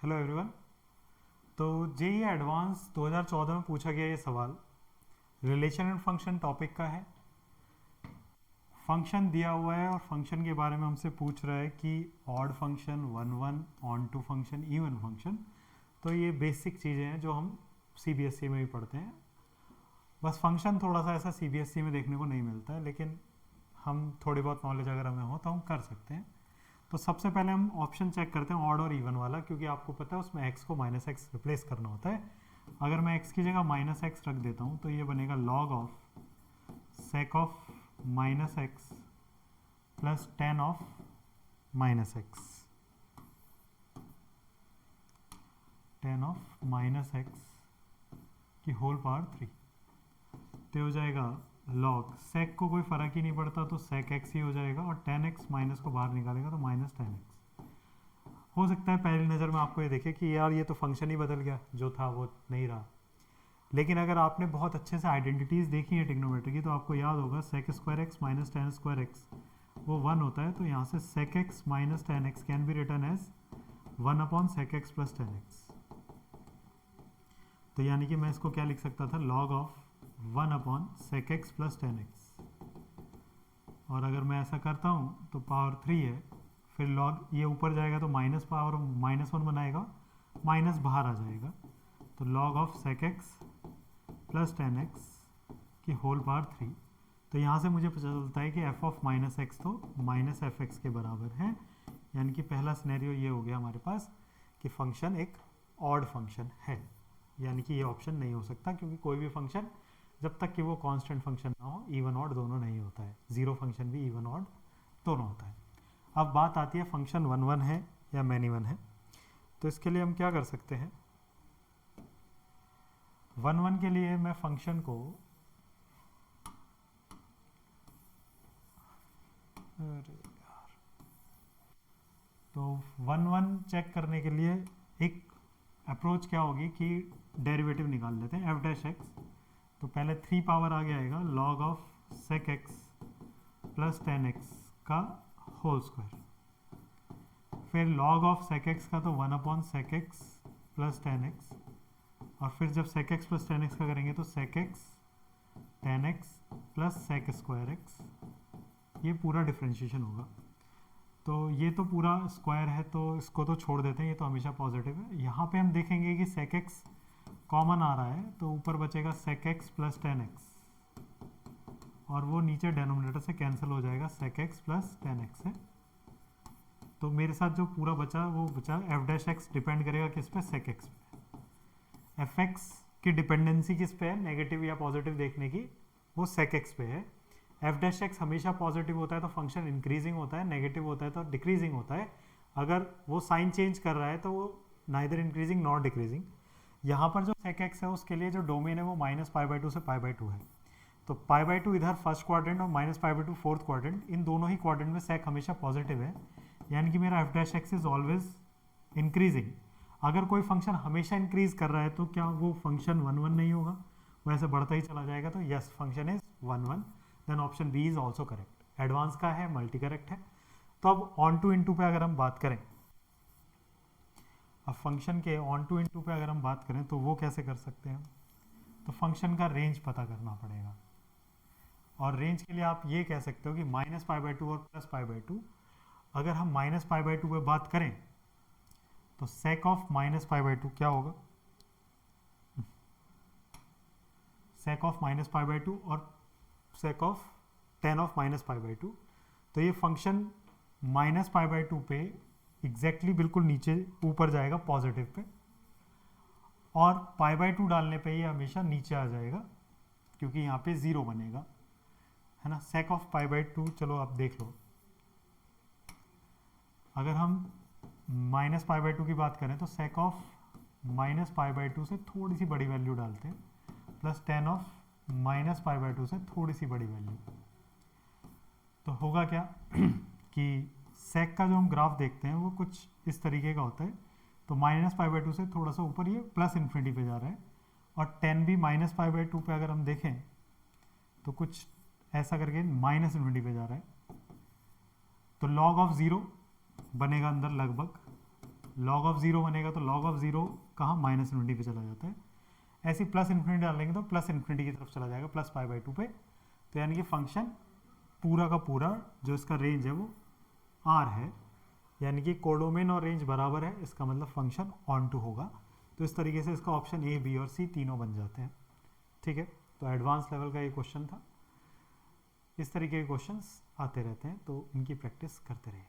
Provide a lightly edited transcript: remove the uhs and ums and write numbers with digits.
Hello everyone. तो JEE advance 2014 में पूछा गया ये सवाल रिलेशन एंड फंक्शन टॉपिक का है। फंक्शन दिया हुआ है और फंक्शन के बारे में हमसे पूछ रहा है कि odd function, one one, on to function, even function. तो ये बेसिक चीज़ें हैं जो हम सीबीएसई में भी पढ़ते हैं। बस फंक्शन थोड़ा सा ऐसा सीबीएसई में देखने को नहीं मिलता है, लेकिन हम थोड़ी बहुत नॉलेज अगर हमें हो तो हम कर सकते हैं। तो सबसे पहले हम ऑप्शन चेक करते हैं ऑड और इवन वाला, क्योंकि आपको पता है उसमें x को माइनस एक्स रिप्लेस करना होता है। अगर मैं x की जगह माइनस एक्स रख देता हूँ तो ये बनेगा log of sec of minus x plus ten of minus x, ten of minus x की होल पावर 3। तो हो जाएगा लॉग सेक को कोई फर्क ही नहीं पड़ता तो सेक एक्स ही हो जाएगा, और टेन एक्स माइनस को बाहर निकालेगा तो माइनस टेन एक्स। हो सकता है पहली नज़र में आपको ये देखे कि यार ये तो फंक्शन ही बदल गया, जो था वो नहीं रहा। लेकिन अगर आपने बहुत अच्छे से आइडेंटिटीज़ देखी है ट्रिग्नोमेट्री की तो आपको याद होगा sec square x minus tan square x वो वन होता है। तो यहाँ से sec x minus tan x can be return as one upon sec x plus tan x. तो यानी कि मैं इसको क्या लिख सकता था, log of one upon sec x plus tan x. और अगर मैं ऐसा करता हूँ तो पावर 3 है, फिर लॉग ये ऊपर जाएगा तो माइनस पावर माइनस वन बनाएगा, माइनस बाहर आ जाएगा। तो log of sec x plus tan x की होल पावर 3। तो यहाँ से मुझे पता चलता है कि एफ ऑफ माइनस एक्स तो माइनस एफ एक्स के बराबर है। यानी कि पहला सिनेरियो ये हो गया हमारे पास कि फंक्शन एक ऑड फंक्शन है। यानी कि ये ऑप्शन नहीं हो सकता, क्योंकि कोई भी फंक्शन जब तक कि वो कांस्टेंट फंक्शन ना हो इवन ऑड दोनों नहीं होता है। जीरो फंक्शन भी इवन ऑड दोनों होता है। अब बात आती है फंक्शन वन वन है या मैनी वन है। तो इसके लिए हम क्या कर सकते हैं, वन वन के लिए मैं फंक्शन को तो वन वन चेक करने के लिए एक अप्रोच क्या होगी कि डेरिवेटिव निकाल लेते हैं एफ डैश एक्स। तो पहले 3 पावर आगे आएगा log of sec x plus tan x का होल स्क्वायर, फिर लॉग ऑफ सेक एक्स का तो one upon sec x plus tan x, और फिर जब sec x plus tan x का करेंगे तो sec x tan x plus sec square x. ये पूरा डिफ्रेंशिएशन होगा। तो ये तो पूरा स्क्वायर है तो इसको तो छोड़ देते हैं, ये तो हमेशा पॉजिटिव है। यहाँ पे हम देखेंगे कि सेक एक्स कॉमन आ रहा है तो ऊपर बचेगा sec x plus tan x, और वो नीचे डेनोमिनेटर से कैंसिल हो जाएगा, sec x plus tan x है। तो मेरे साथ जो पूरा बचा वो बचा एफ डैश एक्स डिपेंड करेगा किस पे, सेक एक्स पे। एफ एक्स की डिपेंडेंसी किस पे है, नेगेटिव या पॉजिटिव देखने की, वो सेक एक्स पे है। एफ डैश एक्स हमेशा पॉजिटिव होता है तो फंक्शन इंक्रीजिंग होता है, नेगेटिव होता है तो डिक्रीजिंग होता है। अगर वो साइन चेंज कर रहा है तो वो नाइदर इंक्रीजिंग नॉट डिक्रीजिंग। यहाँ पर जो सेक एक्स है उसके लिए जो डोमेन है वो माइनस पाई बाई टू से पाई बाई टू है। तो पाई बाई टू इधर फर्स्ट क्वाड्रेंट और minus pi by two fourth quadrant, इन दोनों ही क्वाड्रेंट में सेक हमेशा पॉजिटिव है। यानी कि मेरा F dash x is always increasing. अगर कोई फंक्शन हमेशा इंक्रीज कर रहा है तो क्या वो फंक्शन वन वन नहीं होगा, वो ऐसे बढ़ता ही चला जाएगा। तो yes, function is one one, then option B is also correct. Advance का है, मल्टी करेक्ट है। तो अब ऑन टू इनटू पे अगर हम बात करें, अब फंक्शन के ऑन टू इनटू पे अगर हम बात करें तो वो कैसे कर सकते हैं, तो फंक्शन का रेंज पता करना पड़ेगा। और रेंज के लिए आप ये कह सकते हो कि माइनस पाई बाई टू और प्लस पाई बाई टू। अगर हम माइनस पाई बाई टू पे बात करें तो sec of minus pi by two क्या होगा, sec of minus pi by two और sec of tan of minus pi by two. तो ये function minus pi by two पे एग्जैक्टली बिल्कुल नीचे ऊपर जाएगा पॉजिटिव पे, और पाई बाई टू डालने पे ये हमेशा नीचे आ जाएगा क्योंकि यहाँ पे ज़ीरो बनेगा, है ना। Sake of pi by to, चलो आप देख लो, अगर हम माइनस पाई बाई टू की बात करें तो sec of minus pi by to से थोड़ी सी बड़ी वैल्यू डालते हैं, plus ten of minus pi by to से थोड़ी सी बड़ी वैल्यू। तो होगा क्या कि सेक का जो हम ग्राफ देखते हैं वो कुछ इस तरीके का होता है। तो माइनस पाई बाई टू से थोड़ा सा ऊपर ये प्लस इन्फिनिटी पे जा रहा है, और टेन भी माइनस पाई बाई टू पे अगर हम देखें तो कुछ ऐसा करके माइनस इन्फिनिटी पे जा रहा है। तो लॉग ऑफ ज़ीरो बनेगा अंदर लगभग लॉग ऑफ ज़ीरो बनेगा तो लॉग ऑफ ज़ीरो कहाँ माइनस इन्फिनिटी पे चला जाता है, ऐसे प्लस इन्फिनिटी डालेंगे तो प्लस इन्फिनिटी की तरफ चला जाएगा प्लस पाई बाई टू पे। तो यानी कि फंक्शन पूरा का पूरा जो इसका रेंज है वो आर है, यानी कि कोडोमेन और रेंज बराबर है, इसका मतलब फंक्शन ऑन टू होगा। तो इस तरीके से इसका ऑप्शन ए बी और सी तीनों बन जाते हैं। ठीक है, तो एडवांस लेवल का ये क्वेश्चन था। इस तरीके के क्वेश्चंस आते रहते हैं, तो इनकी प्रैक्टिस करते रहिए।